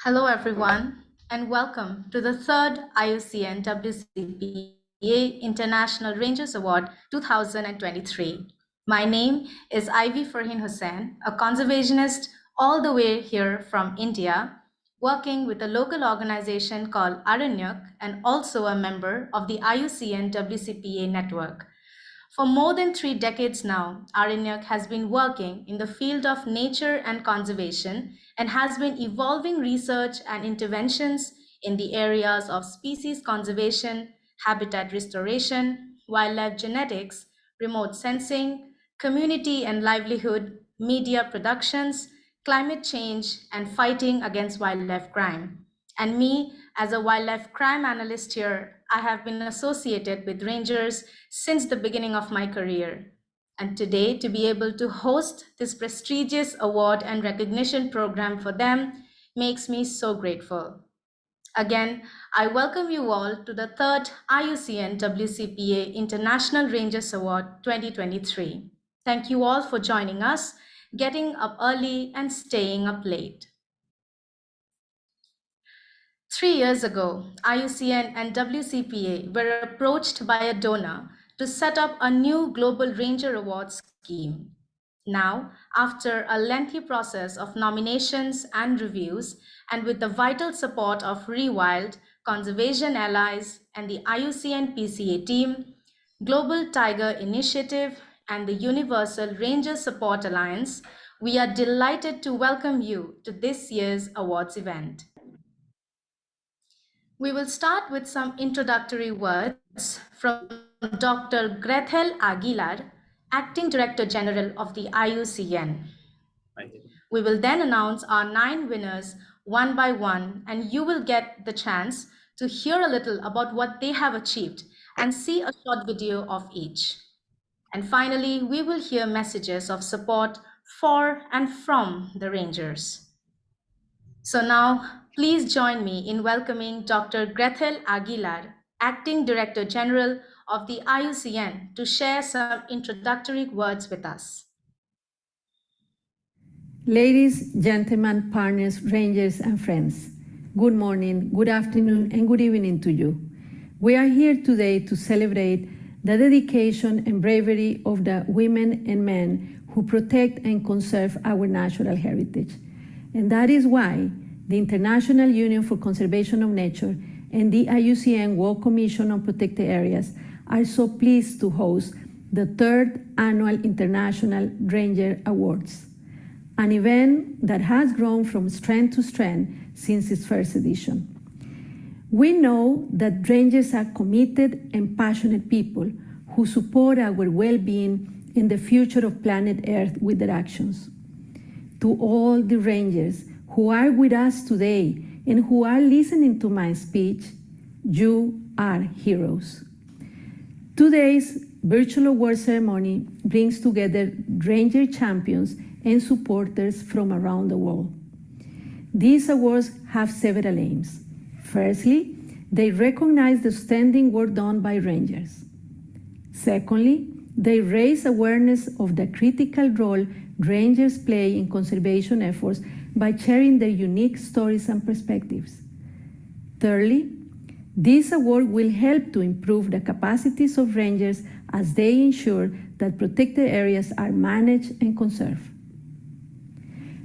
Hello, everyone, and welcome to the third IUCN WCPA International Rangers Award 2023. My name is Ivy Farheen Hussain, a conservationist all the way here from India, working with a local organization called Aranyak and also a member of the IUCN WCPA network. For more than 3 decades now, Aranyak has been working in the field of nature and conservation and has been evolving research and interventions in the areas of species conservation, habitat restoration, wildlife genetics, remote sensing, community and livelihood, media productions, climate change, and fighting against wildlife crime. And me, as a wildlife crime analyst here, I have been associated with rangers since the beginning of my career. And today, to be able to host this prestigious award and recognition program for them makes me so grateful. Again, I welcome you all to the third IUCN WCPA International Rangers Award 2023. Thank you all for joining us, getting up early and staying up late. 3 years ago, IUCN and WCPA were approached by a donor to set up a new Global Ranger Awards scheme. Now, after a lengthy process of nominations and reviews, and with the vital support of Rewild, Conservation Allies, and the IUCN PCA team, Global Tiger Initiative, and the Universal Ranger Support Alliance, we are delighted to welcome you to this year's awards event. We will start with some introductory words from Dr. Grethel Aguilar, Acting Director General of the IUCN. We will then announce our 9 winners one by one, and you will get the chance to hear a little about what they have achieved and see a short video of each. And finally, we will hear messages of support for and from the Rangers. So now, please join me in welcoming Dr. Grethel Aguilar, Acting Director General of the IUCN, to share some introductory words with us. Ladies, gentlemen, partners, rangers, and friends, good morning, good afternoon, and good evening to you. We are here today to celebrate the dedication and bravery of the women and men who protect and conserve our natural heritage. And that is why the International Union for Conservation of Nature and the IUCN World Commission on Protected Areas are so pleased to host the third annual International Ranger Awards, an event that has grown from strength to strength since its first edition. We know that rangers are committed and passionate people who support our well-being and the future of planet Earth with their actions. To all the rangers who are with us today and who are listening to my speech, you are heroes. Today's virtual award ceremony brings together ranger champions and supporters from around the world. These awards have several aims. Firstly, they recognize the outstanding work done by rangers. Secondly, they raise awareness of the critical role rangers play in conservation efforts by sharing their unique stories and perspectives. Thirdly, this award will help to improve the capacities of rangers as they ensure that protected areas are managed and conserved.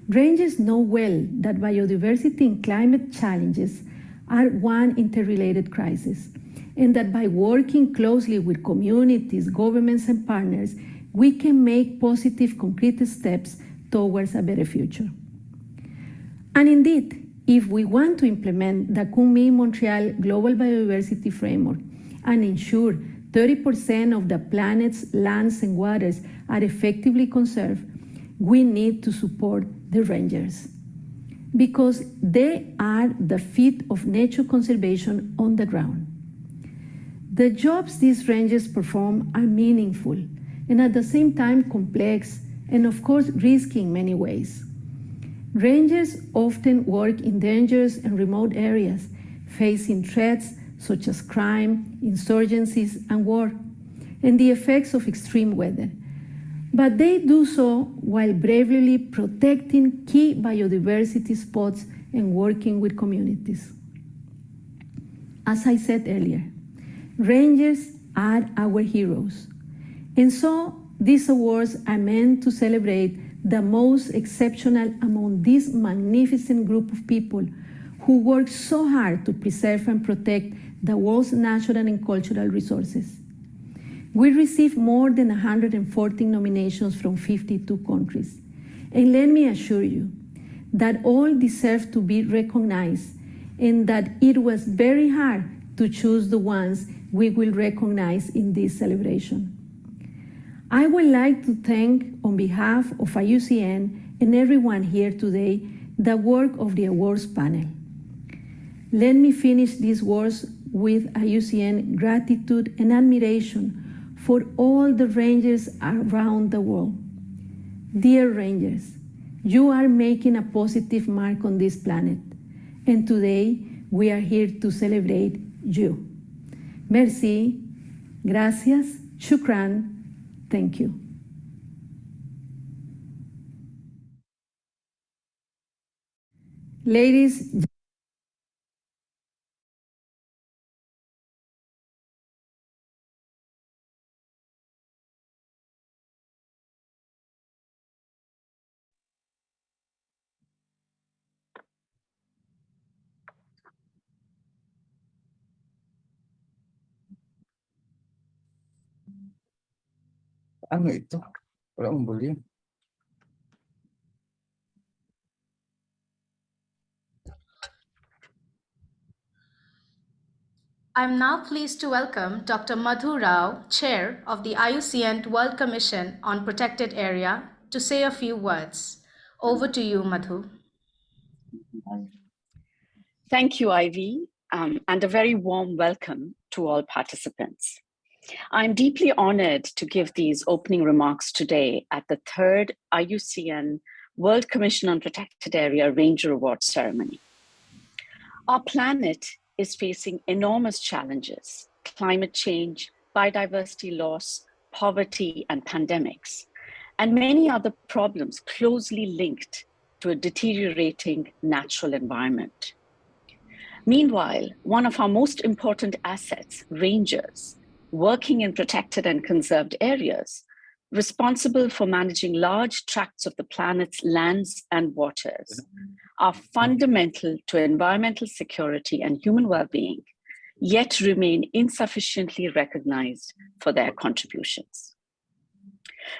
Rangers know well that biodiversity and climate challenges are one interrelated crisis, and that by working closely with communities, governments, and partners, we can make positive, concrete steps towards a better future. And indeed, if we want to implement the Kunming-Montreal Global Biodiversity Framework and ensure 30% of the planet's lands and waters are effectively conserved, we need to support the rangers, because they are the feet of nature conservation on the ground. The jobs these rangers perform are meaningful and at the same time complex and of course risky in many ways. Rangers often work in dangerous and remote areas, facing threats such as crime, insurgencies, and war, and the effects of extreme weather. But they do so while bravely protecting key biodiversity spots and working with communities. As I said earlier, rangers are our heroes. And so these awards are meant to celebrate the most exceptional among this magnificent group of people who work so hard to preserve and protect the world's natural and cultural resources. We received more than 114 nominations from 52 countries. And let me assure you that all deserve to be recognized and that it was very hard to choose the ones we will recognize in this celebration. I would like to thank, on behalf of IUCN and everyone here today, the work of the awards panel. Let me finish these words with IUCN gratitude and admiration for all the rangers around the world. Dear rangers, you are making a positive mark on this planet, and today we are here to celebrate you. Merci, gracias, shukran, thank you. Ladies, Ano ito? Wala akong volume. I'm now pleased to welcome Dr. Madhu Rao, Chair of the IUCN World Commission on Protected Area, to say a few words. Over to you, Madhu. Thank you, Ivy, and a very warm welcome to all participants. I'm deeply honored to give these opening remarks today at the third IUCN World Commission on Protected Area Ranger Awards ceremony. Our planet is facing enormous challenges: climate change, biodiversity loss, poverty, and pandemics, and many other problems closely linked to a deteriorating natural environment. Meanwhile, one of our most important assets, rangers, working in protected and conserved areas, responsible for managing large tracts of the planet's lands and waters, are fundamental to environmental security and human well-being, yet remain insufficiently recognized for their contributions.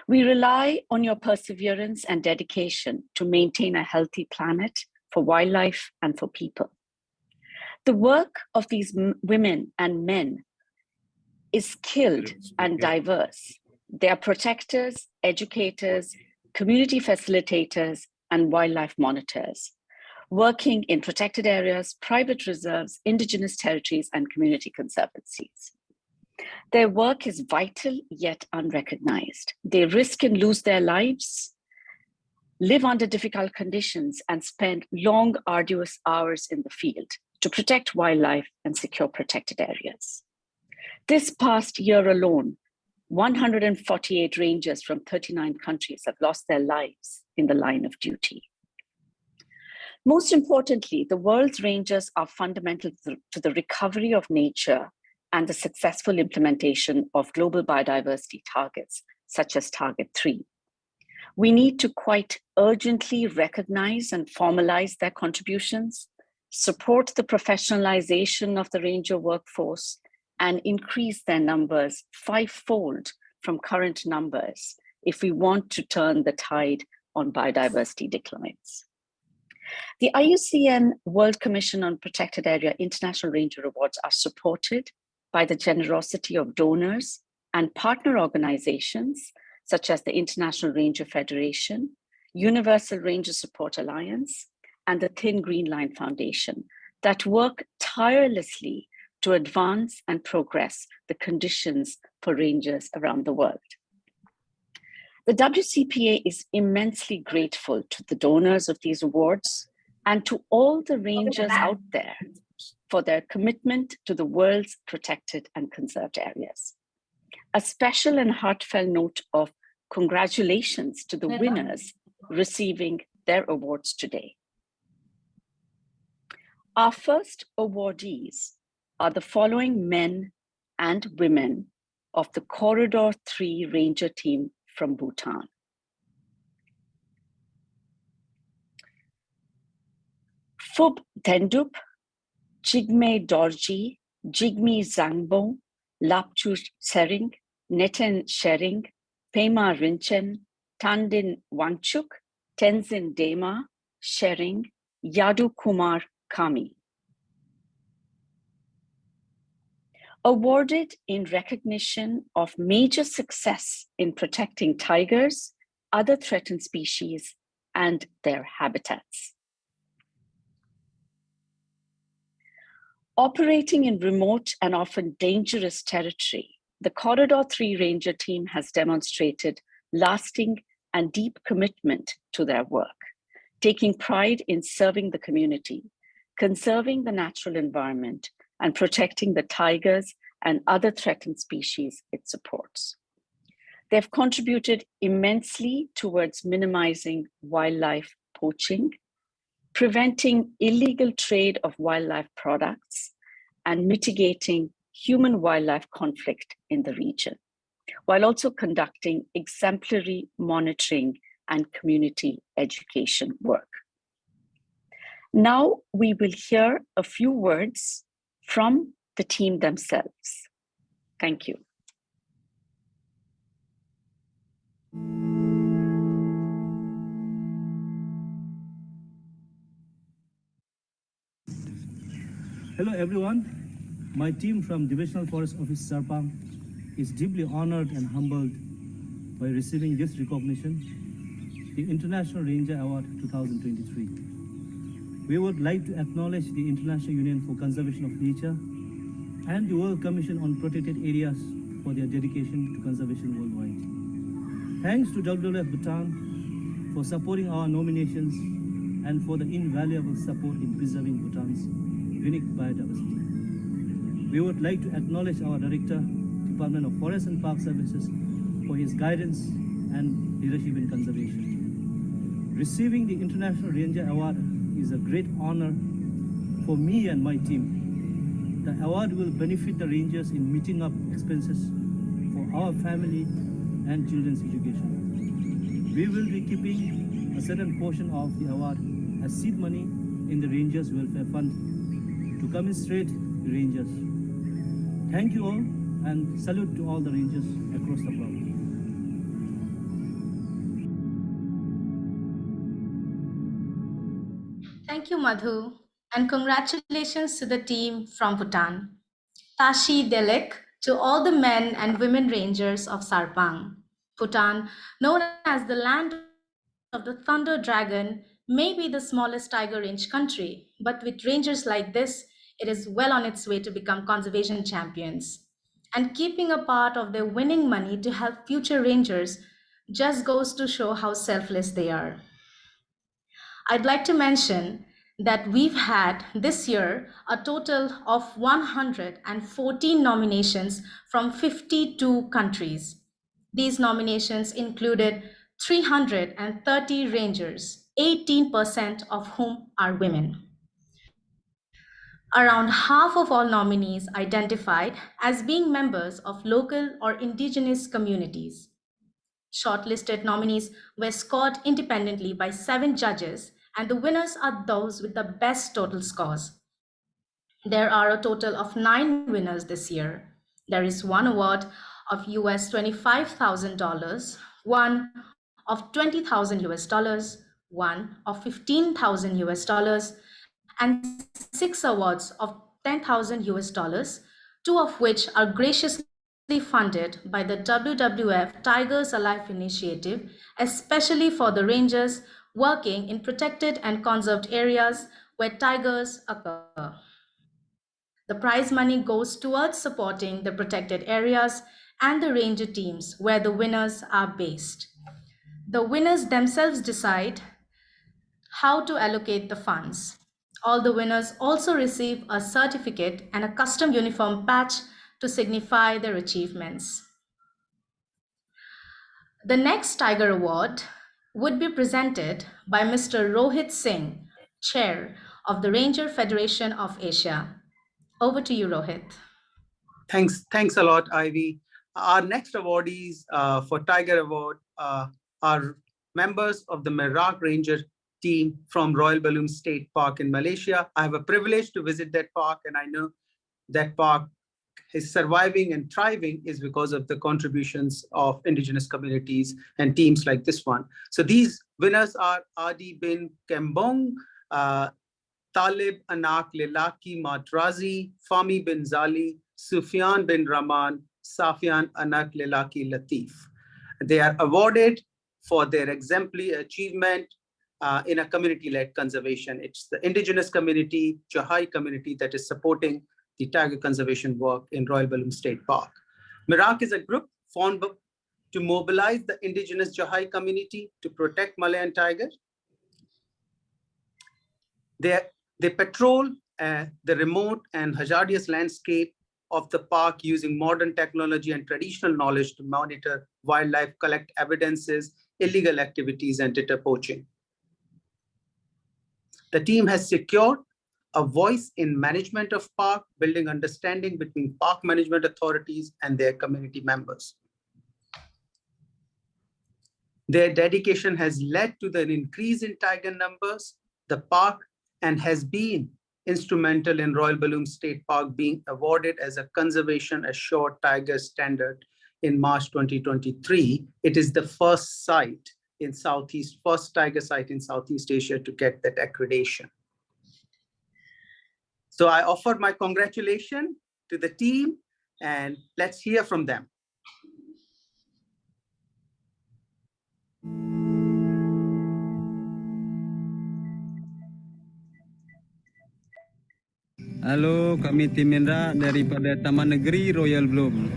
We rely on your perseverance and dedication to maintain a healthy planet for wildlife and for people. The work of these women and men is skilled and diverse. They are protectors, educators, community facilitators, and wildlife monitors, working in protected areas, private reserves, indigenous territories, and community conservancies. Their work is vital yet unrecognized. They risk and lose their lives, live under difficult conditions, and spend long, arduous hours in the field to protect wildlife and secure protected areas. This past year alone, 148 rangers from 39 countries have lost their lives in the line of duty. Most importantly, the world's rangers are fundamental to the recovery of nature and the successful implementation of global biodiversity targets, such as Target 3. We need to quite urgently recognize and formalize their contributions, support the professionalization of the ranger workforce, and increase their numbers fivefold from current numbers if we want to turn the tide on biodiversity declines. The IUCN World Commission on Protected Area International Ranger Awards are supported by the generosity of donors and partner organizations such as the International Ranger Federation, Universal Ranger Support Alliance, and the Thin Green Line Foundation that work tirelessly to advance and progress the conditions for rangers around the world. The WCPA is immensely grateful to the donors of these awards and to all the rangers out there for their commitment to the world's protected and conserved areas. A special and heartfelt note of congratulations to the winners receiving their awards today. Our first awardees are the following men and women of the Corridor 3 Ranger team from Bhutan. Phub Thendup, Jigme Dorji, Jigme Zangbo, Lapchu Sering, Neten Shering, Pema Rinchen, Tandin Wangchuk, Tenzin Dema, Shering, Yadu Kumar Kami. Awarded in recognition of major success in protecting tigers, other threatened species, and their habitats. Operating in remote and often dangerous territory, the Corridor 3 Ranger team has demonstrated lasting and deep commitment to their work, taking pride in serving the community, conserving the natural environment, and protecting the tigers and other threatened species it supports. They've contributed immensely towards minimizing wildlife poaching, preventing illegal trade of wildlife products, and mitigating human-wildlife conflict in the region, while also conducting exemplary monitoring and community education work. Now we will hear a few words from the team themselves. Thank you. Hello everyone. My team from Divisional Forest Office Sarpang is deeply honored and humbled by receiving this recognition, the International Ranger Award 2023. We would like to acknowledge the International Union for Conservation of Nature and the World Commission on Protected Areas for their dedication to conservation worldwide. Thanks to WWF Bhutan for supporting our nominations and for the invaluable support in preserving Bhutan's unique biodiversity. We would like to acknowledge our Director, Department of Forest and Park Services, for his guidance and leadership in conservation. Receiving the International Ranger Award is a great honor for me and my team. The award will benefit the rangers in meeting up expenses for our family and children's education. We will be keeping a certain portion of the award as seed money in the Rangers Welfare Fund to commiserate the Rangers. Thank you all and salute to all the Rangers across the world. Thank you, Madhu, and congratulations to the team from Bhutan. Tashi Delek to all the men and women rangers of Sarpang. Bhutan, known as the land of the Thunder Dragon, may be the smallest tiger range country, but with rangers like this, it is well on its way to become conservation champions. And keeping a part of their winning money to help future rangers just goes to show how selfless they are. I'd like to mention that we've had this year a total of 114 nominations from 52 countries. These nominations included 330 rangers, 18% of whom are women. Around half of all nominees identified as being members of local or indigenous communities. Shortlisted nominees were scored independently by 7 judges, and the winners are those with the best total scores. There are a total of 9 winners this year. There is one award of US $25,000, one of $20,000, one of $15,000, and 6 awards of $10,000, 2 of which are graciously funded by the WWF Tigers Alive initiative, especially for the rangers working in protected and conserved areas where tigers occur. The prize money goes towards supporting the protected areas and the ranger teams where the winners are based. The winners themselves decide how to allocate the funds. All the winners also receive a certificate and a custom uniform patch to signify their achievements. The next Tiger Award would be presented by Mr. Rohit Singh, Chair of the Ranger Federation of Asia. Over to you, Rohit. Thanks a lot, Ivy. Our next awardees for Tiger Award are members of the Merak Ranger team from Royal Balloon State Park in Malaysia. I have a privilege to visit that park, and I know that park is surviving and thriving is because of the contributions of indigenous communities and teams like this one. So these winners are Adi bin Kembong, Talib Anak Lelaki Matrazi, Fahmi bin Zali, Sufyan bin Rahman, Safian Anak Lelaki Latif. They are awarded for their exemplary achievement in a community-led conservation. It's the indigenous community, Jahai community, that is supporting the tiger conservation work in Royal Balloon State Park. Merak is a group formed to mobilize the indigenous Jahai community to protect Malayan tiger. They patrol the remote and hazardous landscape of the park using modern technology and traditional knowledge to monitor wildlife, collect evidences, illegal activities, and deter poaching. The team has secured a voice in management of park, building understanding between park management authorities and their community members. Their dedication has led to an increase in tiger numbers, the park, and has been instrumental in Royal Balloon State Park being awarded as a Conservation Assured Tiger Standard in March 2023. It is the first site in first tiger site in Southeast Asia to get that accreditation. So I offer my congratulations to the team, and let's hear from them. Halo, kami tim Indra daripada Taman Negeri Royal Bloom.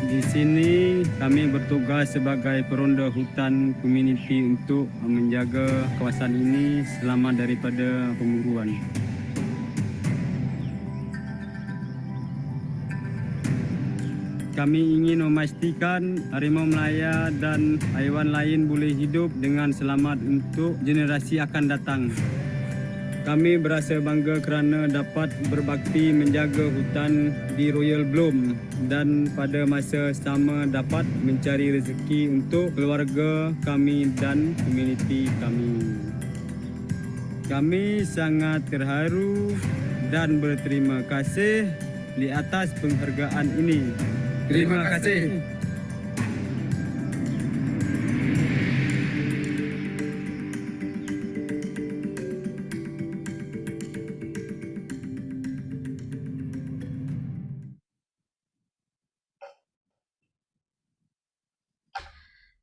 Di sini kami bertugas sebagai peronda hutan komuniti untuk menjaga kawasan ini selamat daripada pemburuan. Kami ingin memastikan harimau Melaya dan haiwan lain boleh hidup dengan selamat untuk generasi akan datang. Kami berasa bangga kerana dapat berbakti menjaga hutan di Royal Bloom dan pada masa sama dapat mencari rezeki untuk keluarga kami dan komuniti kami. Kami sangat terharu dan berterima kasih di atas penghargaan ini. Terima kasih.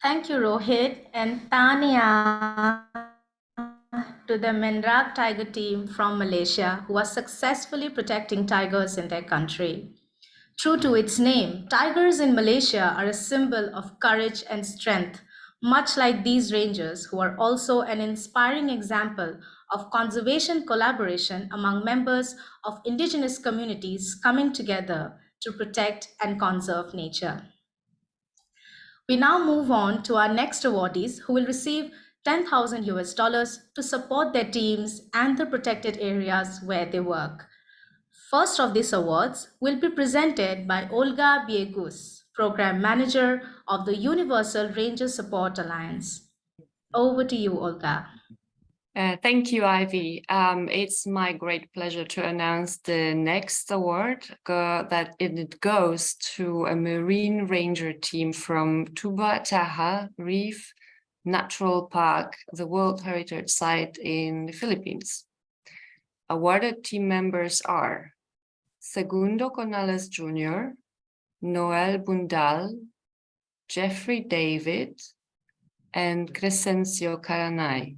Thank you, Rohit, and Tania to the Merak Tiger team from Malaysia, who are successfully protecting tigers in their country. True to its name, tigers in Malaysia are a symbol of courage and strength, much like these rangers, who are also an inspiring example of conservation collaboration among members of indigenous communities coming together to protect and conserve nature. We now move on to our next awardees, who will receive $10,000 to support their teams and the protected areas where they work. First of these awards will be presented by Olga Biegus, Program Manager of the Universal Ranger Support Alliance. Over to you, Olga. Thank you, Ivy. It's my great pleasure to announce the next award that it goes to a Marine Ranger team from Tuba Taha Reef Natural Park, the World Heritage Site in the Philippines. Awarded team members are Segundo Conales Jr., Noel Bundal, Jeffrey David, and Crescencio Caranay.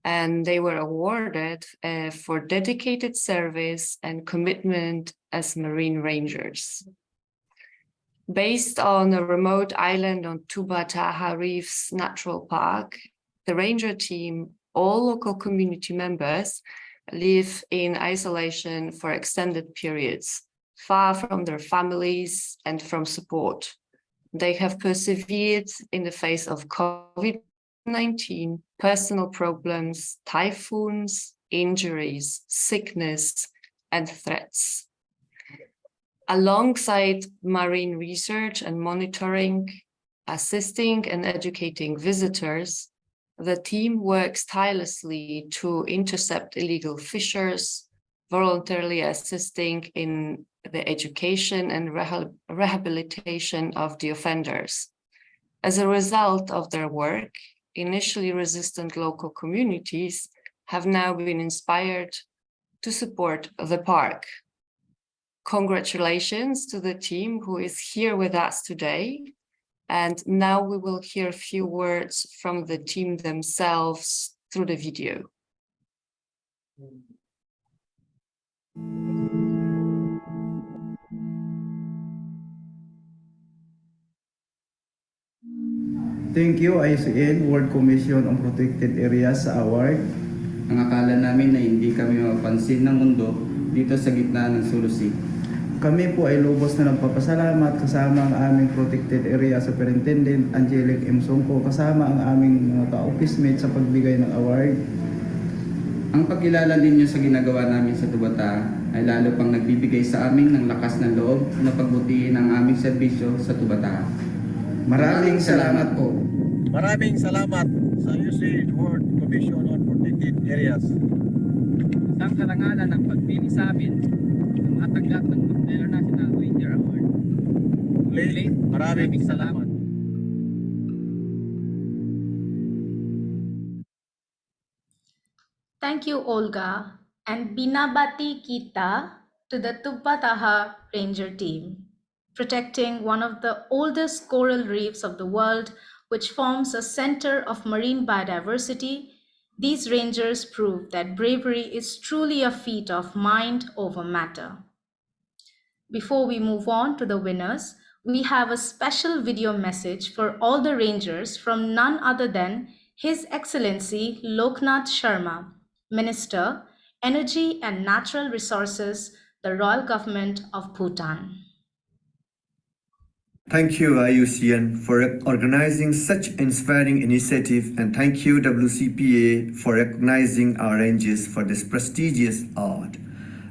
And they were awarded for dedicated service and commitment as Marine Rangers. Based on a remote island on Tuba Taha Reef's Natural Park, the Ranger team, all local community members, live in isolation for extended periods, far from their families and from support. They have persevered in the face of COVID-19 19, personal problems, typhoons, injuries, sickness, and threats. Alongside marine research and monitoring, assisting and educating visitors, the team works tirelessly to intercept illegal fishers, voluntarily assisting in the education and rehabilitation of the offenders. As a result of their work, initially resistant local communities have now been inspired to support the park. Congratulations to the team who is here with us today. And now we will hear a few words from the team themselves through the video. Thank you IUCN World Commission on Protected Areas sa award. Ang akala namin na hindi kami mapansin ng mundo dito sa gitna ng Sulusi. Kami po ay lubos na nagpapasalamat kasama ang aming Protected Area Superintendent Angelic M. Songko kasama ang aming mga ka-office mates sa pagbigay ng award. Ang pagkilala ninyo sa ginagawa namin sa Tubata ay lalo pang nagbibigay sa amin ng lakas ng loob na pagbutihin ang aming serbisyo sa Tubata. Maraming salamat po. Maraming salamat sa IUCN World Commission on Protected Areas. Sa karangalan ng pagpili sa amin ng matatanggap ng International Ranger Award. Muli, maraming salamat. Thank you, Olga, and binabati kita to the Tubataha Ranger team, protecting one of the oldest coral reefs of the world, which forms a center of marine biodiversity. These rangers prove that bravery is truly a feat of mind over matter. Before we move on to the winners, we have a special video message for all the rangers from none other than His Excellency Loknath Sharma, Minister, Energy and Natural Resources, the Royal Government of Bhutan. Thank you, IUCN, for organizing such inspiring initiative, and thank you, WCPA, for recognizing our rangers for this prestigious award.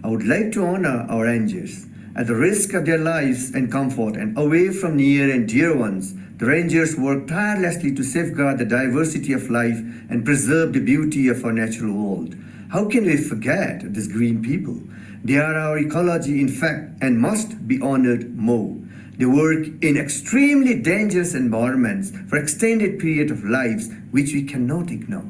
I would like to honor our rangers. At the risk of their lives and comfort and away from near and dear ones, the rangers work tirelessly to safeguard the diversity of life and preserve the beauty of our natural world. How can we forget these green people? They are our ecology, in fact, and must be honored more. They work in extremely dangerous environments for extended period of lives, which we cannot ignore.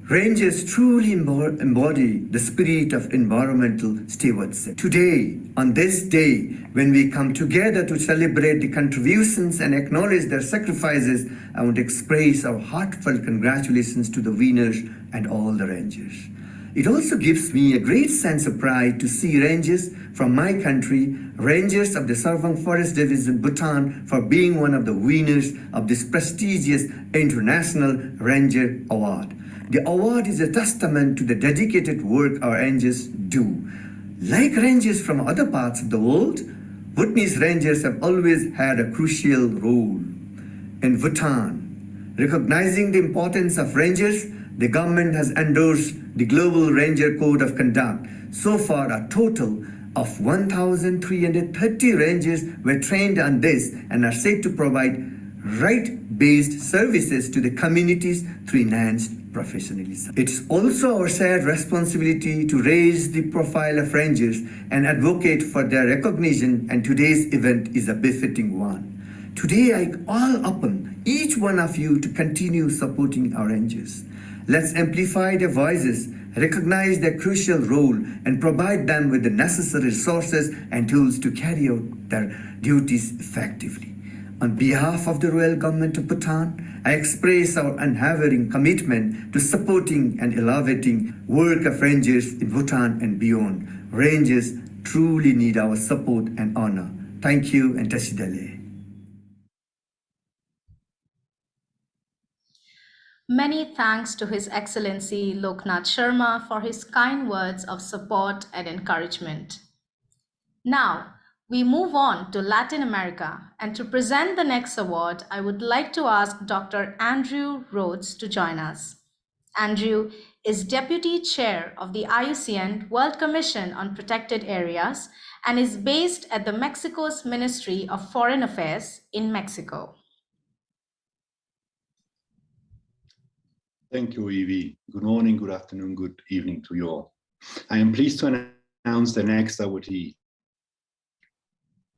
Rangers truly embody the spirit of environmental stewardship. Today, on this day, when we come together to celebrate the contributions and acknowledge their sacrifices, I want to express our heartfelt congratulations to the winners and all the rangers. It also gives me a great sense of pride to see rangers from my country, rangers of the Sarvang Forest Division, Bhutan, for being one of the winners of this prestigious International Ranger Award. The award is a testament to the dedicated work our rangers do. Like rangers from other parts of the world, Bhutanese rangers have always had a crucial role. In Bhutan, recognizing the importance of rangers, the government has endorsed the Global Ranger Code of Conduct. So far, a total of 1,330 rangers were trained on this and are said to provide right-based services to the communities through enhanced professionalism. It's also our shared responsibility to raise the profile of rangers and advocate for their recognition, and today's event is a befitting one. Today, I call upon each one of you to continue supporting our rangers. Let's amplify their voices, recognize their crucial role, and provide them with the necessary resources and tools to carry out their duties effectively. On behalf of the Royal Government of Bhutan, I express our unwavering commitment to supporting and elevating work of rangers in Bhutan and beyond. Rangers truly need our support and honor. Thank you and Tashidale. Many thanks to His Excellency Loknath Sharma for his kind words of support and encouragement. Now, We move on to Latin America, and to present the next award, I would like to ask Dr. Andrew Rhodes to join us. Andrew is Deputy Chair of the IUCN World Commission on Protected Areas and is based at the Mexico's Ministry of Foreign Affairs in Mexico. Thank you, Evie. Good morning, good afternoon, good evening to you all. I am pleased to announce the next awardee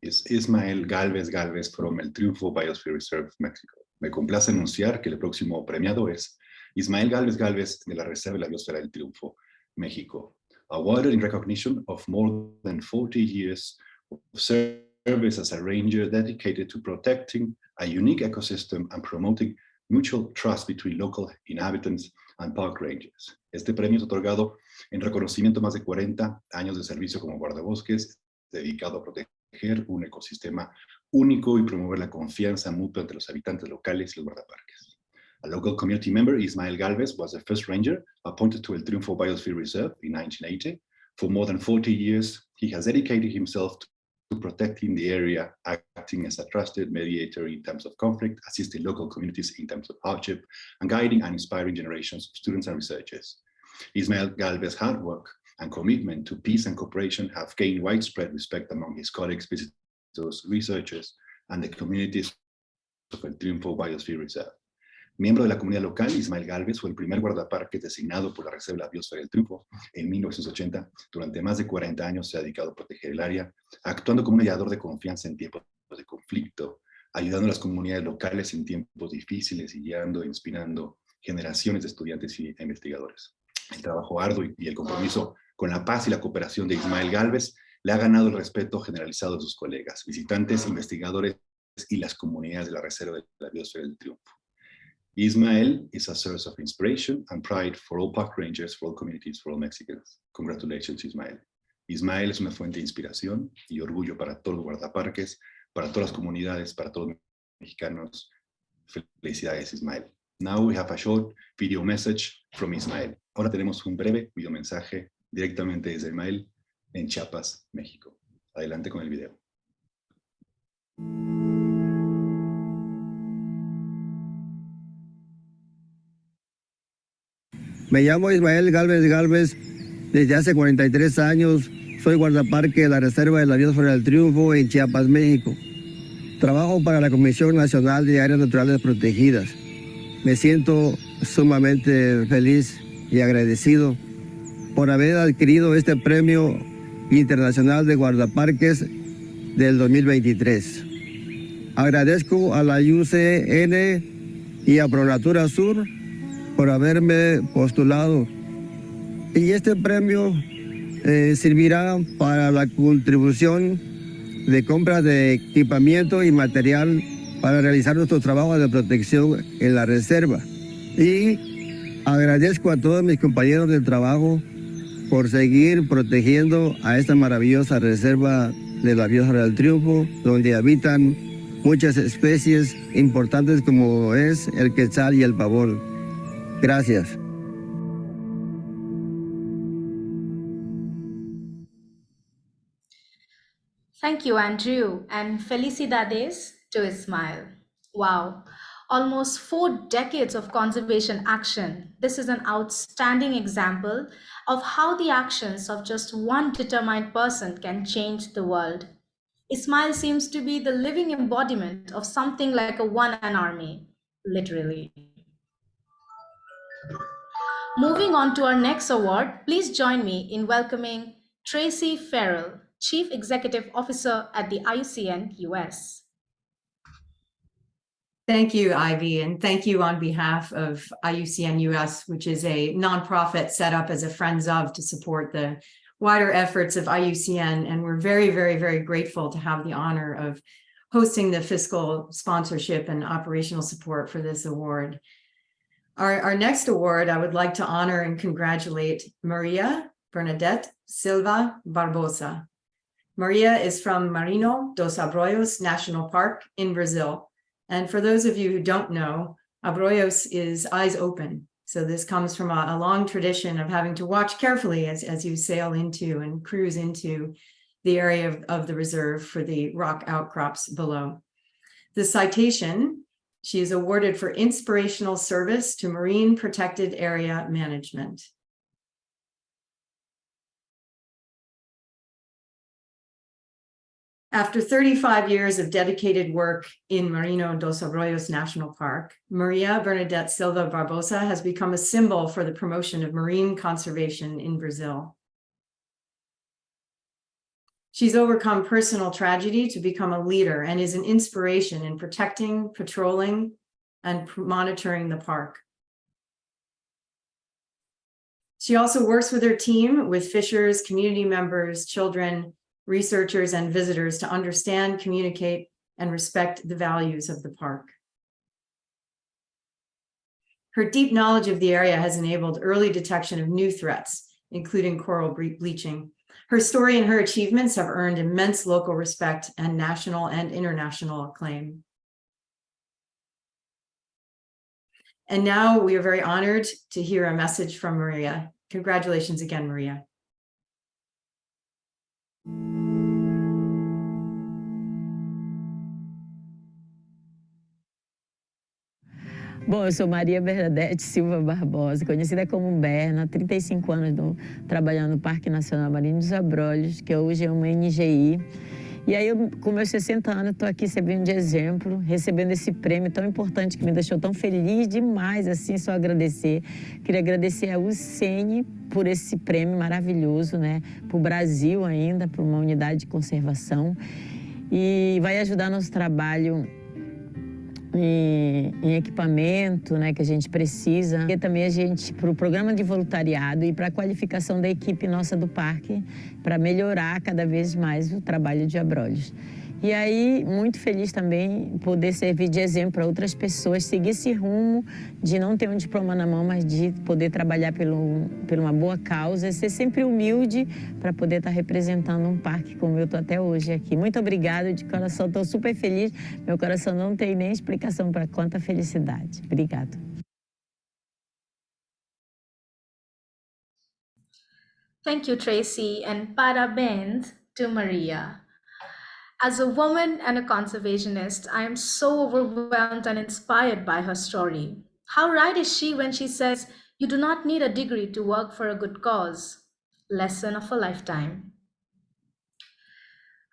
is Ismael Galvez from El Triunfo Biosphere Reserve, México. Me complace anunciar que el próximo premiado es Ismael Galvez de la Reserva de la Biosfera del Triunfo, México, awarded in recognition of more than 40 years of service as a ranger dedicated to protecting a unique ecosystem and promoting mutual trust between local inhabitants and park rangers. Este premio es otorgado en reconocimiento a más de 40 años de servicio como guardabosques, dedicado a proteger un ecosistema único y promover la confianza mutua entre los habitantes locales y los guardaparques. A local community member, Ismael Galvez was the first ranger appointed to El Triunfo Biosphere Reserve in 1980. For more than 40 years, he has dedicated himself to protecting the area, acting as a trusted mediator in times of conflict, assisting local communities in times of hardship, and guiding and inspiring generations of students and researchers. Ismael Galvez's hard work and commitment to peace and cooperation have gained widespread respect among his colleagues, visitors, researchers, and the communities of El Triunfo Biosphere Reserve. Miembro de la comunidad local, Ismael Galvez fue el primer guardaparques designado por la Reserva de la Biosfera del Triunfo en 1980. Durante más de 40 años se ha dedicado a proteger el área, actuando como un mediador de confianza en tiempos de conflicto, ayudando a las comunidades locales en tiempos difíciles y guiando e inspirando generaciones de estudiantes y investigadores. El trabajo arduo y el compromiso con la paz y la cooperación de Ismael Galvez le ha ganado el respeto generalizado de sus colegas, visitantes, investigadores y las comunidades de la Reserva de la Biosfera del Triunfo. Ismael is a source of inspiration and pride for all park rangers, for all communities, for all Mexicans. Congratulations, Ismael. Ismael es una fuente de inspiración y orgullo para todos los guardaparques, para todas las comunidades, para todos los mexicanos. Felicidades, Ismael. Now we have a short video message from Ismael. Ahora tenemos un breve video mensaje directamente desde Ismael en Chiapas, México. Adelante con el video. Me llamo Ismael Galvez. Desde hace 43 años soy guardaparque de la Reserva de la Biosfera del Triunfo en Chiapas, México. Trabajo para la Comisión Nacional de Áreas Naturales Protegidas. Me siento sumamente feliz y agradecido por haber adquirido este premio internacional de guardaparques del 2023. Agradezco a la IUCN y a ProNatura Sur por haberme postulado. Y este premio servirá para la contribución de compra de equipamiento y material para realizar nuestro trabajo de protección en la reserva. Y agradezco a todos mis compañeros de trabajo por seguir protegiendo a esta maravillosa reserva de la Biosfera del Triunfo, donde habitan muchas especies importantes como es el quetzal y el pavón. Gracias. Thank you, Andrew, and felicidades to Ismael. Wow, almost 4 decades of conservation action. This is an outstanding example of how the actions of just one determined person can change the world. Ismail seems to be the living embodiment of something like a one-man army, literally. Moving on to our next award, please join me in welcoming Tracy Farrell, Chief Executive Officer at the IUCN US. Thank you, Ivy, and thank you on behalf of IUCN US, which is a nonprofit set up as a Friends of to support the wider efforts of IUCN. And we're very, very, very grateful to have the honor of hosting the fiscal sponsorship and operational support for this award. Our next award, I would like to honor and congratulate Maria Bernadette Silva Barbosa. Maria is from Marino dos Abrolhos National Park in Brazil. And for those of you who don't know, Abrolhos is eyes open. So this comes from a long tradition of having to watch carefully as you sail into and cruise into the area of the reserve for the rock outcrops below. The citation, she is awarded for inspirational service to marine protected area management. After 35 years of dedicated work in Merino dos Arroyos National Park, Maria Bernadette Silva Barbosa has become a symbol for the promotion of marine conservation in Brazil. She's overcome personal tragedy to become a leader and is an inspiration in protecting, patrolling, and monitoring the park. She also works with her team, with fishers, community members, children, researchers, and visitors to understand, communicate, and respect the values of the park. Her deep knowledge of the area has enabled early detection of new threats, including coral bleaching. Her story and her achievements have earned immense local respect and national and international acclaim. And now we are very honored to hear a message from Maria. Congratulations again, Maria. Bom, eu sou Maria Bernadette Silva Barbosa, conhecida como Berna, há 35 anos trabalhando no Parque Nacional Marinho dos Abrolhos, que hoje é uma NGI. E aí, com meus 60 anos, estou aqui servindo de exemplo, recebendo esse prêmio tão importante que me deixou tão feliz demais, assim, só agradecer. Queria agradecer ao IUCN por esse prêmio maravilhoso, né? Para o Brasil ainda, para uma unidade de conservação. E vai ajudar nosso trabalho em equipamento, né, que a gente precisa. E também a gente, para o programa de voluntariado e para a qualificação da equipe nossa do parque, para melhorar cada vez mais o trabalho de Abrolhos. E aí, muito feliz também poder servir de exemplo para outras pessoas, seguir esse rumo de não ter um diploma na mão, mas de poder trabalhar por uma boa causa, ser sempre humilde para poder estar representando um parque como eu estou até hoje aqui. Muito obrigada, de coração, estou super feliz. Meu coração não tem nem explicação para quanta felicidade. Obrigada. Thank you, Tracy, and parabéns to Maria. As a woman and a conservationist, I am so overwhelmed and inspired by her story. How right is she when she says, "You do not need a degree to work for a good cause"? Lesson of a lifetime.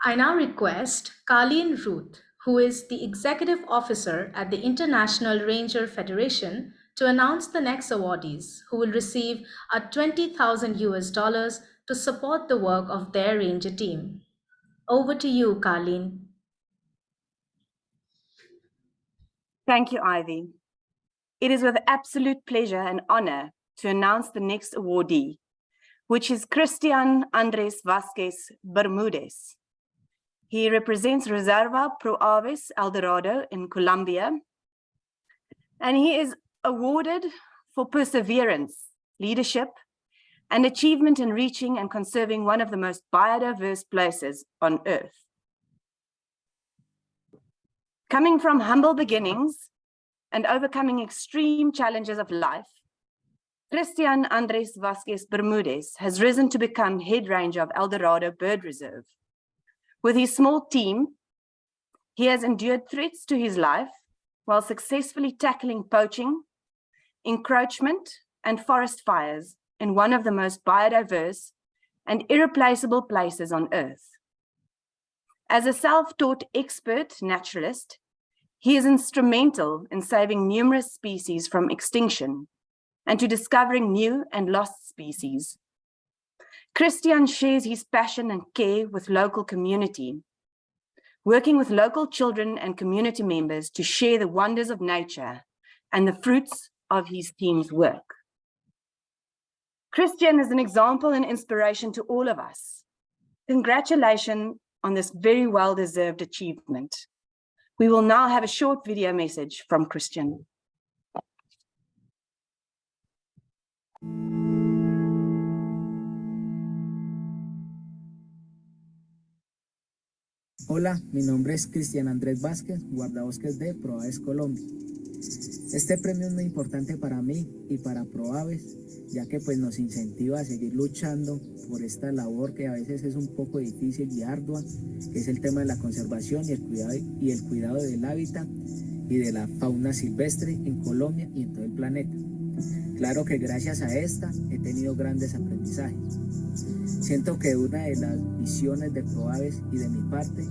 I now request Colleen Ruth, who is the Executive Officer at the International Ranger Federation, to announce the next awardees, who will receive a $20,000 to support the work of their ranger team. Over to you, Colleen. Thank you, Ivy. It is with absolute pleasure and honor to announce the next awardee, which is Cristian Andres Vasquez Bermudez. He represents Reserva Pro Aves El Dorado in Colombia, and he is awarded for perseverance, leadership, and achievement in reaching and conserving one of the most biodiverse places on Earth. Coming from humble beginnings and overcoming extreme challenges of life, Cristian Andres Vasquez Bermudez has risen to become head ranger of El Dorado Bird Reserve. With his small team, he has endured threats to his life while successfully tackling poaching, encroachment, and forest fires in one of the most biodiverse and irreplaceable places on Earth. As a self-taught expert naturalist, he is instrumental in saving numerous species from extinction and to discovering new and lost species. Cristian shares his passion and care with local community, working with local children and community members to share the wonders of nature and the fruits of his team's work. Cristian is an example and inspiration to all of us. Congratulations on this very well-deserved achievement. We will now have a short video message from Cristian. Hola, mi nombre es Cristian Andrés Vázquez, guardabosques de ProAves Colombia. Este premio es muy importante para mí y para ProAves, ya que pues nos incentiva a seguir luchando por esta labor que a veces es un poco difícil y ardua, que es el tema de la conservación y el cuidado del hábitat y de la fauna silvestre en Colombia y en todo el planeta. Claro que gracias a esta he tenido grandes aprendizajes. Siento que una de las visiones de ProAves y de mi parte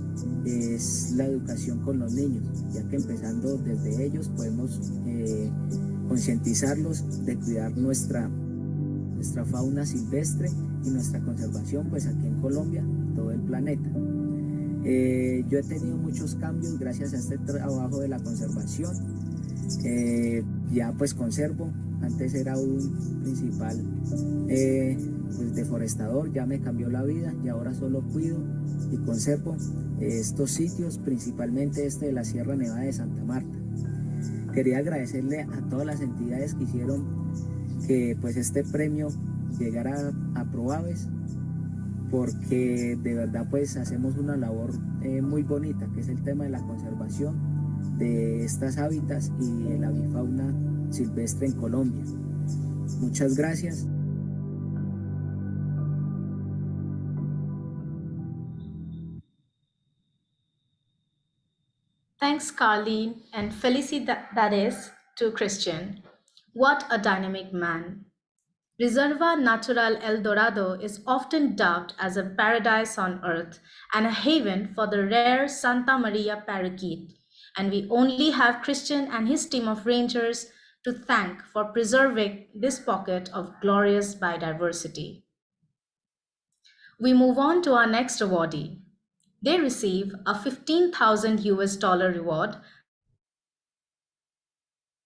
es la educación con los niños, ya que empezando desde ellos podemos concientizarlos de cuidar nuestra fauna silvestre y nuestra conservación pues aquí en Colombia, todo el planeta. Yo he tenido muchos cambios gracias a este trabajo de la conservación. Ya pues conservo, antes era un principal pues deforestador, ya me cambió la vida y ahora solo cuido y conservo estos sitios, principalmente este de la Sierra Nevada de Santa Marta. Quería agradecerle a todas las entidades que hicieron que pues este premio llegara a ProAves, porque de verdad pues hacemos una labor muy bonita, que es el tema de la conservación de estas hábitats y de la avifauna silvestre en Colombia. Muchas gracias. Thanks, Carleen, and felicidades to Christian. What a dynamic man. Reserva Natural El Dorado is often dubbed as a paradise on earth and a haven for the rare Santa Maria parakeet, and we only have Christian and his team of rangers to thank for preserving this pocket of glorious biodiversity. We move on to our next awardee. They receive a $15,000 reward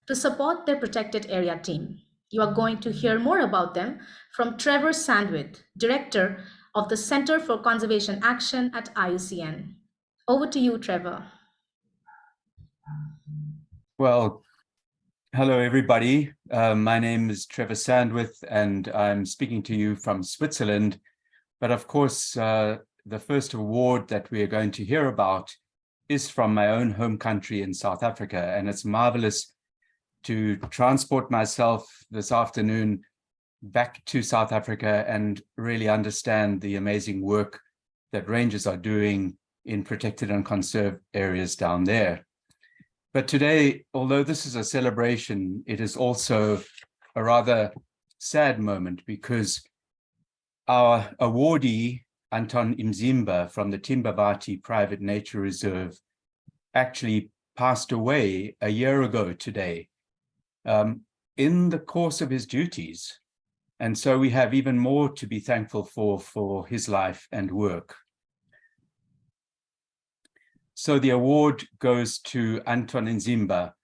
to support their protected area team. You are going to hear more about them from Trevor Sandwith, Director of the Center for Conservation Action at IUCN. Over to you, Trevor. Well, hello, everybody. My name is Trevor Sandwith, and I'm speaking to you from Switzerland. But of course, the first award that we are going to hear about is from my own home country in South Africa, and it's marvelous to transport myself this afternoon back to South Africa and really understand the amazing work that rangers are doing in protected and conserved areas down there. But today, although this is a celebration, it is also a rather sad moment, because our awardee, Anton Mzimba from the Timbavati Private Nature Reserve, actually passed away a year ago today in the course of his duties. And so we have even more to be thankful for his life and work. So the award goes to Anton Mzimba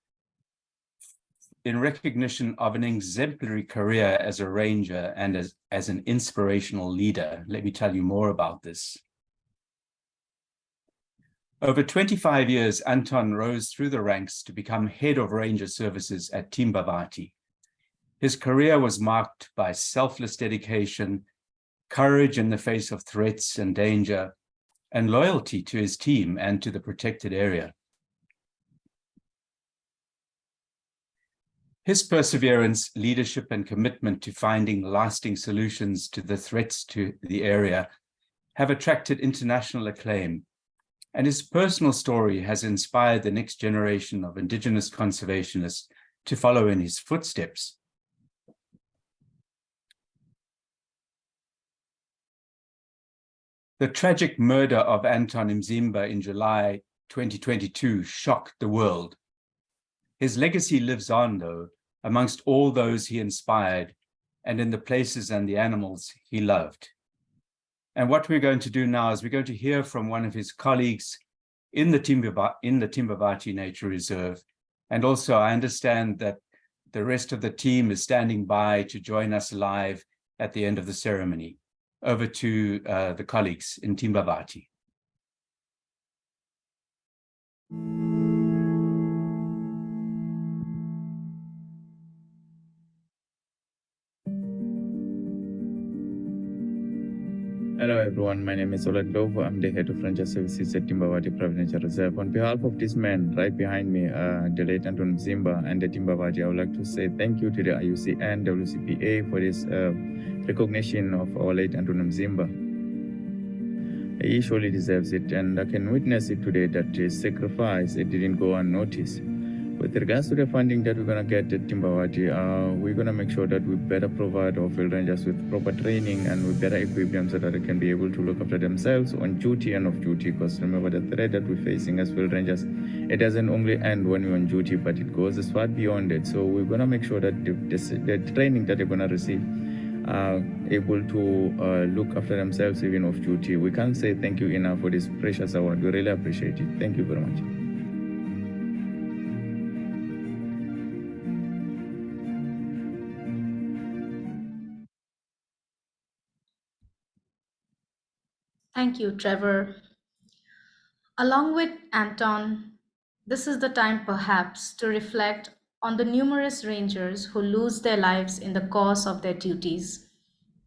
in recognition of an exemplary career as a ranger and as an inspirational leader. Let me tell you more about this. Over 25 years, Anton rose through the ranks to become head of ranger services at Timbavati. His career was marked by selfless dedication, courage in the face of threats and danger, and loyalty to his team and to the protected area. His perseverance, leadership, and commitment to finding lasting solutions to the threats to the area have attracted international acclaim, and his personal story has inspired the next generation of Indigenous conservationists to follow in his footsteps. The tragic murder of Anton Mzimba in July 2022 shocked the world. His legacy lives on, though, amongst all those he inspired and in the places and the animals he loved. And what we're going to do now is we're going to hear from one of his colleagues in the Timbavati Nature Reserve. And also I understand that the rest of the team is standing by to join us live at the end of the ceremony. Over to the colleagues in Timbavati. Hello everyone, my name is Oled Dovo. I'm the head of Ranger Services at Timbawati Provincial Reserve. On behalf of these men right behind me, the late Anton Zimba and the Timbawati, I would like to say thank you to the IUCN WCPA for this recognition of our late Anton Zimba. He surely deserves it, and I can witness it today that his sacrifice, it didn't go unnoticed. With regards to the funding that we're going to get at Timbawati, we're going to make sure that we better provide our field rangers with proper training and we better equip them so that they can be able to look after themselves on duty and off duty. Because remember, the threat that we're facing as field rangers, it doesn't only end when we're on duty, but it goes as far beyond it. So we're going to make sure that the training that they're going to receive are able to look after themselves even off duty. We can't say thank you enough for this precious award. We really appreciate it. Thank you very much. Thank you, Trevor. Along with Anton, this is the time perhaps to reflect on the numerous rangers who lose their lives in the course of their duties.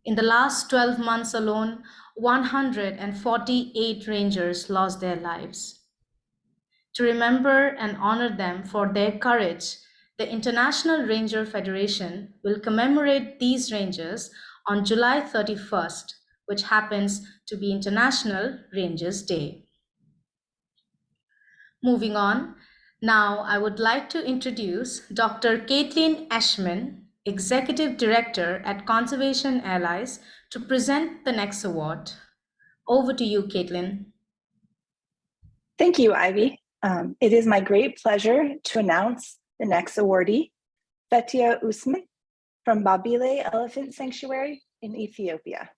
In the last 12 months alone, 148 rangers lost their lives. To remember and honor them for their courage, the International Ranger Federation will commemorate these rangers on July 31st, which happens to be International Rangers Day. Moving on, now I would like to introduce Dr. Caitlin Ashman, Executive Director at Conservation Allies, to present the next award. Over to you, Caitlin. Thank you, Ivy. It is my great pleasure to announce the next awardee, Fetia Usman from Babile Elephant Sanctuary in Ethiopia.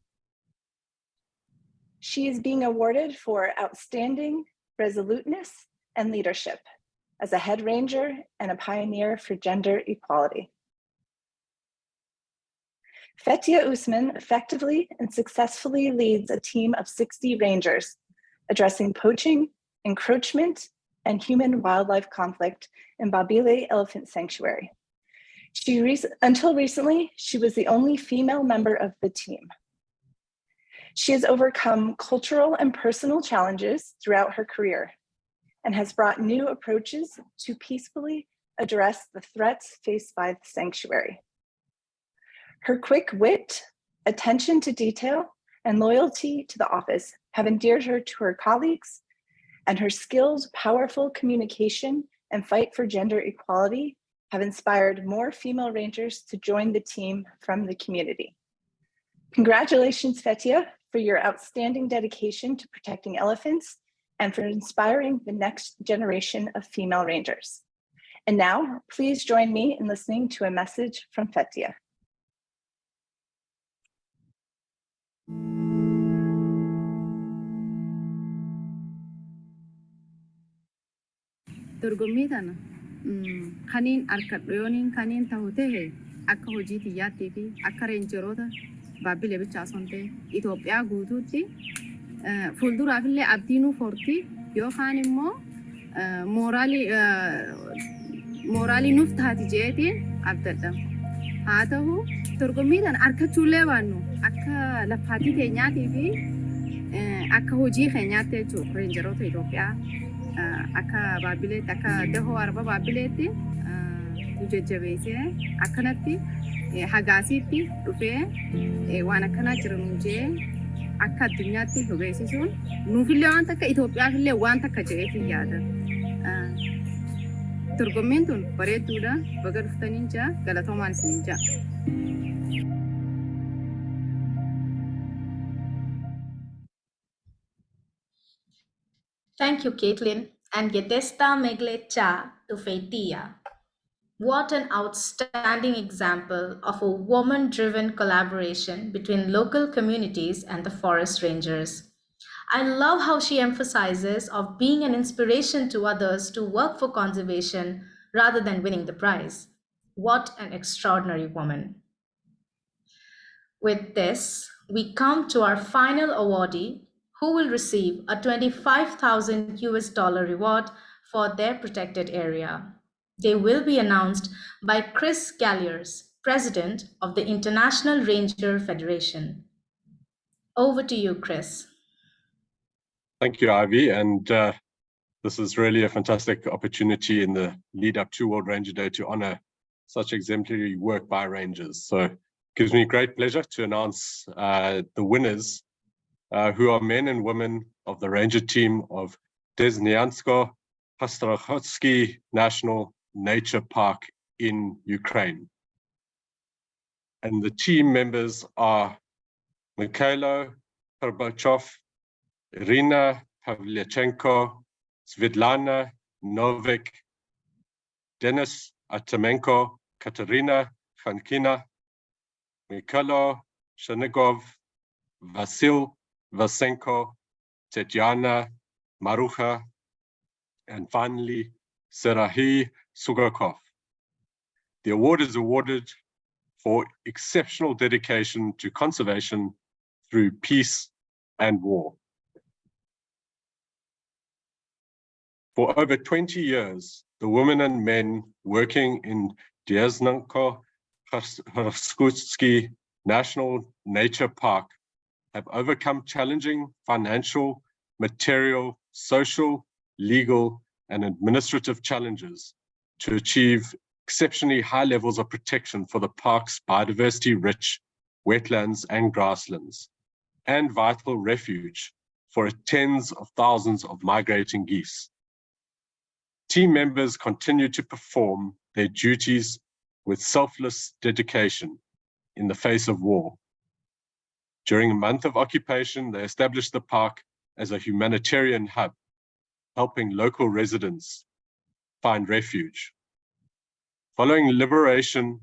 She is being awarded for outstanding resoluteness and leadership as a head ranger and a pioneer for gender equality. Fetia Usman effectively and successfully leads a team of 60 rangers addressing poaching, encroachment, and human-wildlife conflict in Babile Elephant Sanctuary. Until recently, she was the only female member of the team. She has overcome cultural and personal challenges throughout her career and has brought new approaches to peacefully address the threats faced by the sanctuary. Her quick wit, attention to detail, and loyalty to the office have endeared her to her colleagues, and her skills, powerful communication, and fight for gender equality have inspired more female rangers to join the team from the community. Congratulations, Fetia, for your outstanding dedication to protecting elephants and for inspiring the next generation of female rangers. And now, please join me in listening to a message from Fetia. Dorgommii tana kaniin harkadhu yooniin kaniin ta'u ta'e akka hojii xiyyaattii fi akka reenjeroota Baabile bichaa osoo hin ta'in Itoophiyaa guutuutti fuulduraafillee abdii nuuf horti yookaan immoo mooraalii nuuf taati jeetiin abdadha. Haa ta'u dorgommii tana harkachuullee baannu akka laffaatii keenyaatii fi akka hojii keenyaatti jechuudha reenjeroota Itoophiyaa. Akka Baabileetti akka dahoo arba Baabileetti jajjabeessee akkanatti hagaasiitti dhufee waan akkanaa jiran jee akka addunyaatti hubeessisuun nuufillee waan takka Itoophiyaafillee waan takka jedheetiin yaada. Dorgommiin tun bareedduudha. Baga dhuftaniin jaa galatoomaan isiniin jaa. Thank you, Caitlin, and Gedesta Megle Cha to Fetia. What an outstanding example of a woman-driven collaboration between local communities and the forest rangers. I love how she emphasizes of being an inspiration to others to work for conservation rather than winning the prize. What an extraordinary woman. With this, we come to our final awardee, who will receive a $25,000 reward for their protected area. They will be announced by Chris Galliers, President of the International Ranger Federation. Over to you, Chris. Thank you, Ivy. And this is really a fantastic opportunity in the lead up to World Ranger Day to honor such exemplary work by rangers. So it gives me great pleasure to announce the winners, who are men and women of the Ranger team of Desnyansko-Pastrachotsky National Nature Park in Ukraine. And the team members are Mikhailo Perbachov, Irina Pavlyachenko, Svetlana Novik, Denis Atamenko, Katerina Khankina, Mikhailo Shenigov, Vasil Vasenko, Tetyana Marucha, and finally, Serahi Sugakov. The award is awarded for exceptional dedication to conservation through peace and war. For over 20 years, the women and men working in Desnyansko-Pastrachotsky National Nature Park have overcome challenging financial, material, social, legal, and administrative challenges to achieve exceptionally high levels of protection for the park's biodiversity-rich wetlands and grasslands, and vital refuge for tens of thousands of migrating geese. Team members continue to perform their duties with selfless dedication in the face of war. During a month of occupation, they established the park as a humanitarian hub, helping local residents find refuge. Following liberation,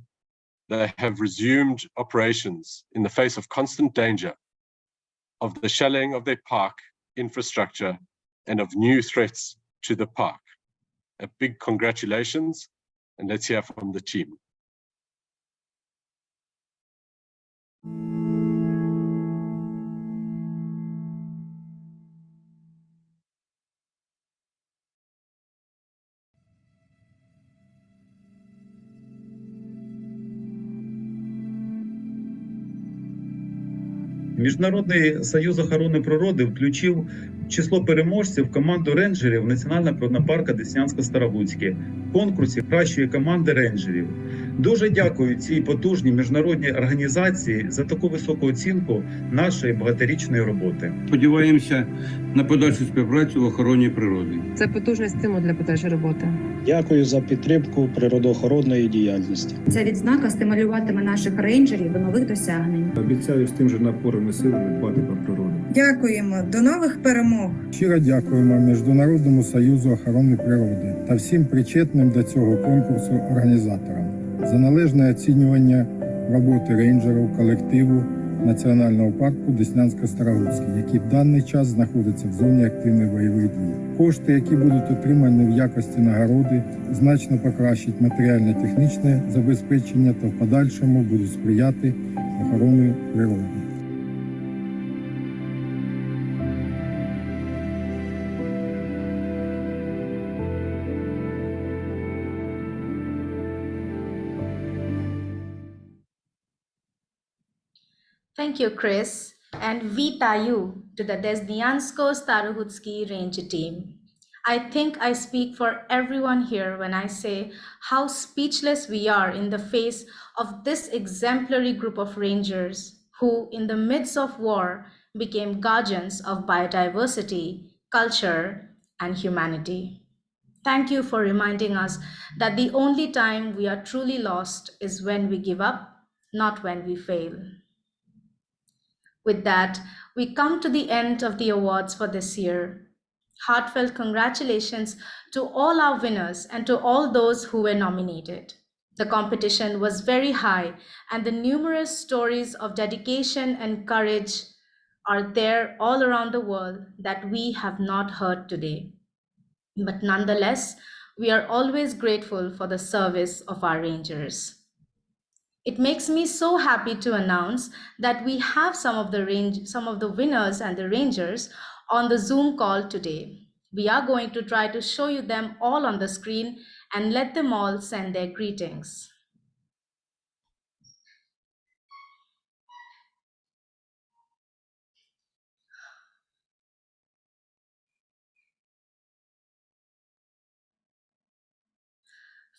they have resumed operations in the face of constant danger of the shelling of their park infrastructure and of new threats to the park. A big congratulations, and let's hear from the team. Міжнародний союз охорони природи включив в число переможців команду рейнджерів Національного природного парку Деснянсько-Старогуцьке в конкурсі кращої команди рейнджерів. Дуже дякую цій потужній міжнародній організації за таку високу оцінку нашої багаторічної роботи. Сподіваємося на подальшу співпрацю в охороні природи. Це потужний стимул для подальшої роботи. Дякую за підтримку природоохоронної діяльності. Ця відзнака стимулюватиме наших рейнджерів до нових досягнень. Обіцяю з тим же напором і силами дбати про природу. Дякуємо. До нових перемог. Щиро дякуємо Міжнародному союзу охорони природи та всім причетним до цього конкурсу організаторам за належне оцінювання роботи рейнджерів колективу Національного парку Деснянсько-Старогуцький, який в даний час знаходиться в зоні активних бойових дій. Кошти, які будуть отримані в якості нагороди, значно покращать матеріально-технічне забезпечення та в подальшому будуть сприяти охороні природи. Thank you, Chris, and vitayu to the Desnyansko-Starohutsky Ranger team. I think I speak for everyone here when I say how speechless we are in the face of this exemplary group of rangers who, in the midst of war, became guardians of biodiversity, culture, and humanity. Thank you for reminding us that the only time we are truly lost is when we give up, not when we fail. With that, we come to the end of the awards for this year. Heartfelt congratulations to all our winners and to all those who were nominated. The competition was very high, and the numerous stories of dedication and courage are there all around the world that we have not heard today. But nonetheless, we are always grateful for the service of our rangers. It makes me so happy to announce that we have some of the winners and the rangers on the Zoom call today. We are going to try to show you them all on the screen and let them all send their greetings.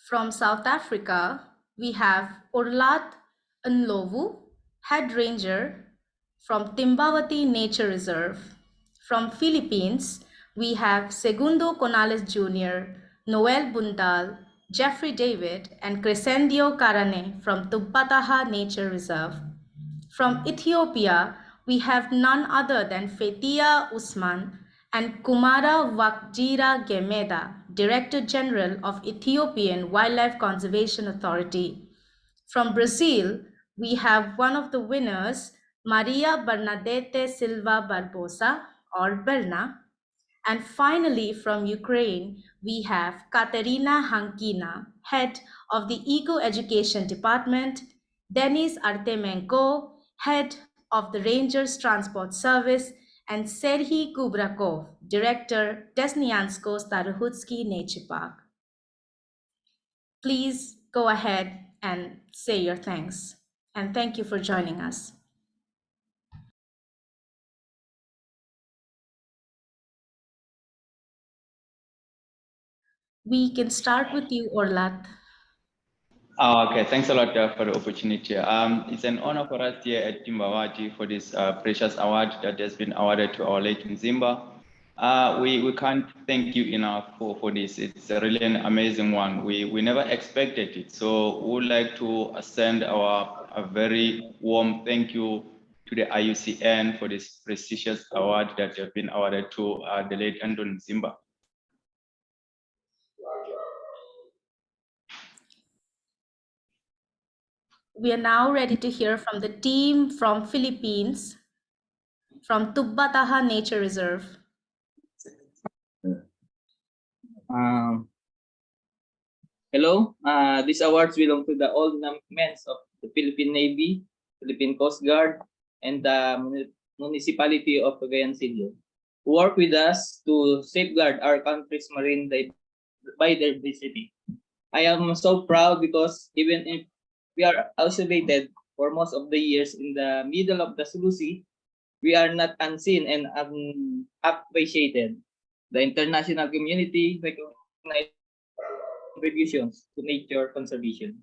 From South Africa, we have Orlat Nlovu, Head Ranger from Timbawati Nature Reserve. From Philippines, we have Segundo Conales Jr., Noel Buntal, Jeffrey David, and Crescendio Karane from Tubbataha Nature Reserve. From Ethiopia, we have none other than Fetia Usman and Kumara Wakjira Gemeda, Director General of Ethiopian Wildlife Conservation Authority. From Brazil, we have one of the winners, Maria Bernadette Silva Barbosa, or Berna. And finally, from Ukraine, we have Katerina Hankina, head of the Eco Education Department, Denis Artemenko, head of the Rangers Transport Service, and Serhiy Kubrakov, director, Desnyansko Starohutsky Nature Park. Please go ahead and say your thanks. And thank you for joining us. We can start with you, Orlat. Okay, thanks a lot for the opportunity. It's an honor for us here at Timbawati for this precious award that has been awarded to our late Nzimba. We can't thank you enough for this. It's really an amazing one. We never expected it. So we would like to send a very warm thank you to the IUCN for this prestigious award that has been awarded to the late Anton Nzimba. We are now ready to hear from the team from Philippines, from Tubbataha Nature Reserve. Hello, these awards belong to the old men of the Philippine Navy, Philippine Coast Guard, and the municipality of Cagayan Silio, who work with us to safeguard our country's marine biodiversity. I am so proud because even if we are isolated for most of the years in the middle of the Sulu Sea, we are not unseen and appreciated. The international community recognizes contributions to nature conservation.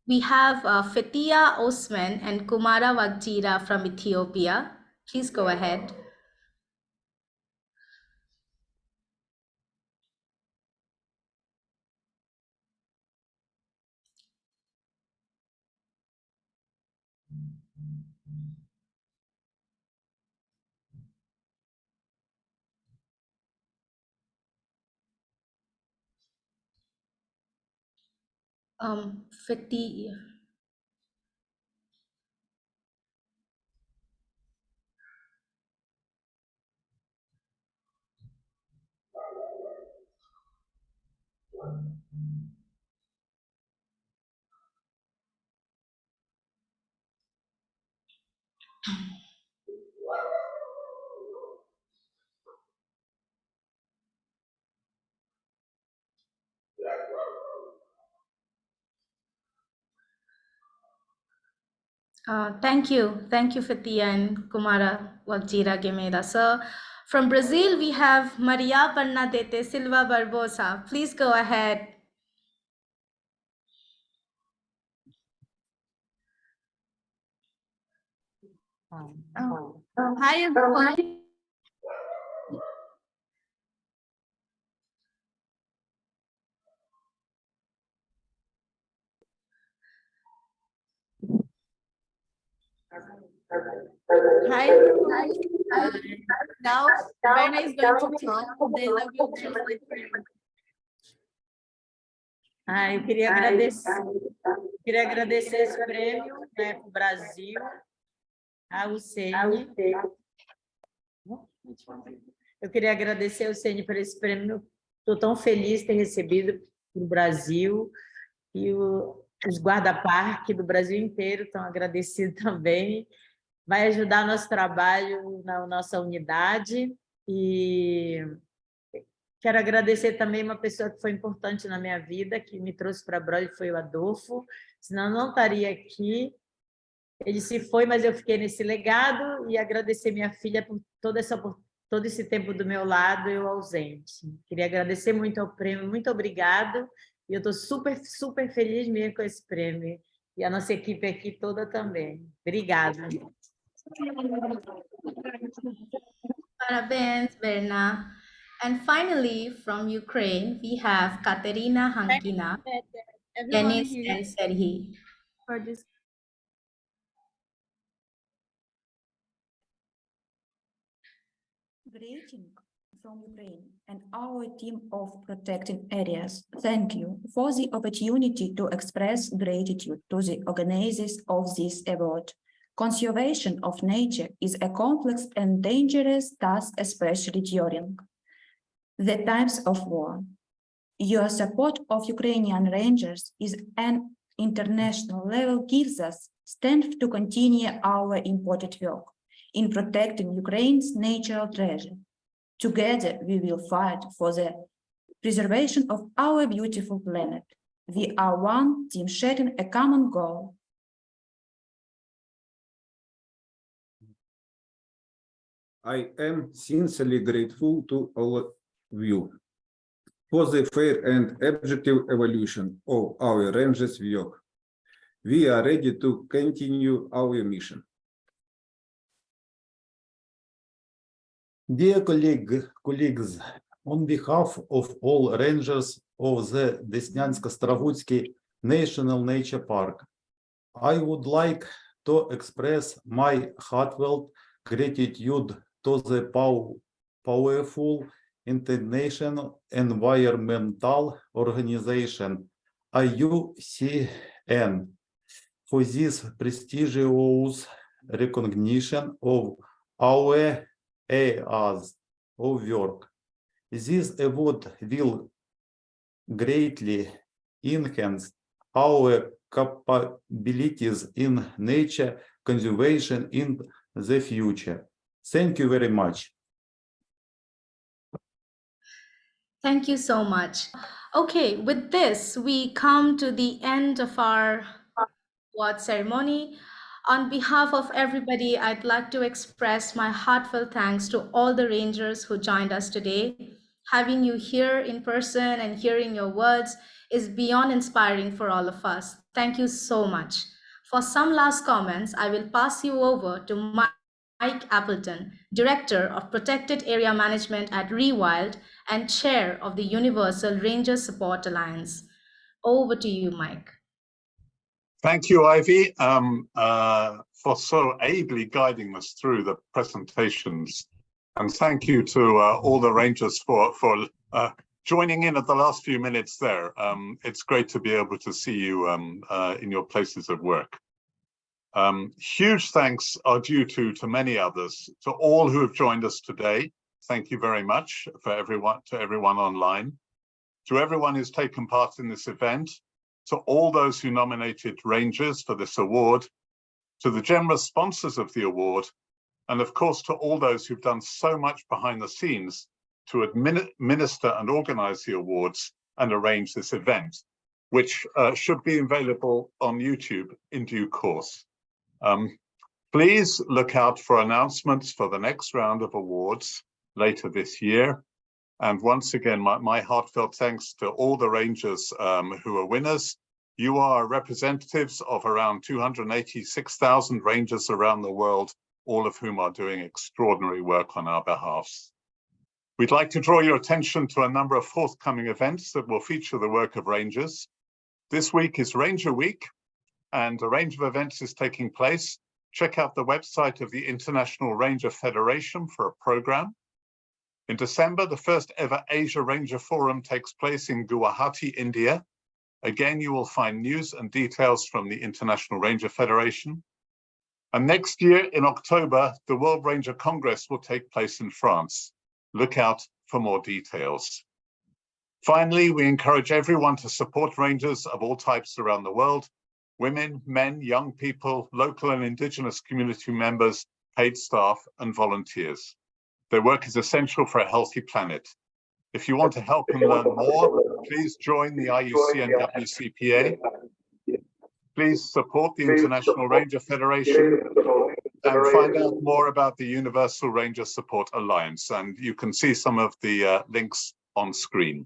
We have Fetia Osman and Kumara Wakjira from Ethiopia. Please go ahead. Fetia. Thank you, Fetia and Kumara Wakjira Gemeda. Sir, from Brazil, we have Maria Bernadette Silva Barbosa. Please go ahead. Hi, everyone. Hi, everyone. Now, Berna is going to talk, then I will translate for you. Eu queria agradecer esse prêmio, né, para o Brasil, a UCN. Eu queria agradecer ao UCN por esse prêmio. Estou tão feliz de ter recebido no Brasil, e os guarda-parque do Brasil inteiro estão agradecidos também. Vai ajudar nosso trabalho na nossa unidade. E quero agradecer também uma pessoa que foi importante na minha vida, que me trouxe para a Brole, foi o Adolfo, senão eu não estaria aqui. Ele se foi, mas eu fiquei nesse legado e agradecer minha filha por todo esse tempo do meu lado, eu ausente. Queria agradecer muito ao prêmio, muito obrigado. E eu estou super, super feliz mesmo com esse prêmio. E a nossa equipe aqui toda também. Obrigada. Parabéns, Berna. And finally, from Ukraine, we have Katerina Hankina, Denis, and Serhi. For this. Greeting from Ukraine and our team of protected areas. Thank you for the opportunity to express gratitude to the organizers of this award. Conservation of nature is a complex and dangerous task, especially during the times of war. Your support of Ukrainian Rangers is an international level gives us strength to continue our important work in protecting Ukraine's natural treasure. Together, we will fight for the preservation of our beautiful planet. We are one team sharing a common goal. I am sincerely grateful to all of you for the fair and objective evaluation of our Rangers' work. We are ready to continue our mission. Dear colleagues, on behalf of all rangers of the Desnyansk-Starovutski National Nature Park, I would like to express my heartfelt gratitude to the powerful international environmental organization IUCN for this prestigious recognition of our areas of work. This award will greatly enhance our capabilities in nature conservation in the future. Thank you very much. Thank you so much. Okay, with this, we come to the end of our award ceremony. On behalf of everybody, I'd like to express my heartfelt thanks to all the Rangers who joined us today. Having you here in person and hearing your words is beyond inspiring for all of us. Thank you so much. For some last comments, I will pass you over to Mike Appleton, Director of Protected Area Management at Rewild and Chair of the Universal Ranger Support Alliance. Over to you, Mike. Thank you, Ivy, for so ably guiding us through the presentations. And thank you to all the Rangers for joining in at the last few minutes there. It's great to be able to see you in your places of work. Huge thanks are due to many others, to all who have joined us today. Thank you very much to everyone online, to everyone who's taken part in this event, to all those who nominated Rangers for this award, to the generous sponsors of the award, and of course to all those who've done so much behind the scenes to administer and organize the awards and arrange this event, which should be available on YouTube in due course. Please look out for announcements for the next round of awards later this year. And once again, my heartfelt thanks to all the Rangers who are winners. You are representatives of around 286,000 Rangers around the world, all of whom are doing extraordinary work on our behalves. We'd like to draw your attention to a number of forthcoming events that will feature the work of Rangers. This week is Ranger Week, and a range of events is taking place. Check out the website of the International Ranger Federation for a program. In December, the first ever Asia Ranger Forum takes place in Guwahati, India. Again, you will find news and details from the International Ranger Federation. And next year in October, the World Ranger Congress will take place in France. Look out for more details. Finally, we encourage everyone to support Rangers of all types around the world: women, men, young people, local and indigenous community members, paid staff, and volunteers. Their work is essential for a healthy planet. If you want to help and learn more, please join the IUCN WCPA. Please support the International Ranger Federation and find out more about the Universal Ranger Support Alliance. And you can see some of the links on screen.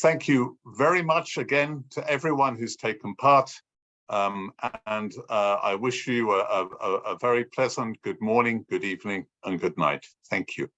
Thank you very much again to everyone who's taken part. I wish you a very pleasant good morning, good evening, and good night. Thank you.